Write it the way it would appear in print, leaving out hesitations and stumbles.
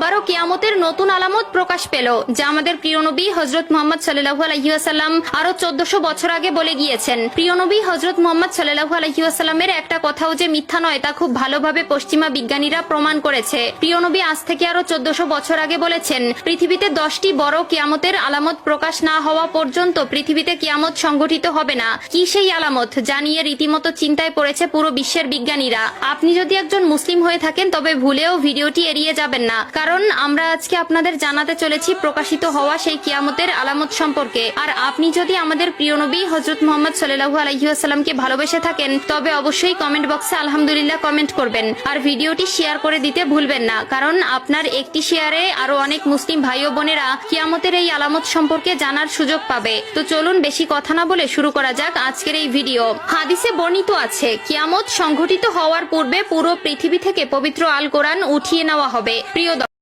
আবারও কিয়ামতের নতুন আলামত প্রকাশ পেল, যা আমাদের প্রিয় নবী হযরত মুহাম্মদ সাল্লাল্লাহু আলাইহি ওয়াসাল্লাম আরো 1400 বছর আগে বলে গিয়েছেন। প্রিয় নবী হযরত মুহাম্মদ সাল্লাল্লাহু আলাইহি ওয়াসাল্লামের একটা কথাও যে মিথ্যা নয় তা খুব ভালোভাবে পশ্চিমা বিজ্ঞানীরা প্রমাণ করেছে। প্রিয় নবী আজ থেকে আরো 1400 বছর আগে বলেছেন, পৃথিবীতে 10টি বড় কিয়ামতের আলামত প্রকাশ না হওয়া পর্যন্ত পৃথিবীতে কিয়ামত সংঘটিত হবে না। কি সেই আলামত, জানিয়ে রীতিমতো চিন্তায় পড়েছে পুরো বিশ্বের বিজ্ঞানীরা। আপনি যদি একজন মুসলিম হয়ে থাকেন তবে ভুলেও ভিডিওটি এড়িয়ে যাবেন না, কারণ আমরা আজকে আপনাদের জানাতে চলেছি প্রকাশিত হওয়া সেই কিয়ামতের আলামত সম্পর্কে। আর আপনি যদি আমাদের প্রিয় নবী হযরত মুহাম্মদ সাল্লাল্লাহু আলাইহি ওয়াসাল্লামকে ভালোবেসে থাকেন তবে অবশ্যই কমেন্ট বক্সে আলহামদুলিল্লাহ কমেন্ট করবেন। আর ভিডিওটি শেয়ার করে দিতে ভুলবেন না, কারণ আপনার একটি শেয়ারে আরো অনেক মুসলিম ভাই ও বোনেরা কিয়ামতের এই আলামত সম্পর্কে জানার সুযোগ পাবে। তো চলুন বেশি কথা না বলে শুরু করা যাক আজকের এই ভিডিও। হাদিসে বর্ণিত আছে, কিয়ামত সংঘটিত হওয়ার পূর্বে পুরো পৃথিবী থেকে পবিত্র আল কোরআন উঠিয়ে নেওয়া হবে। প্রিয়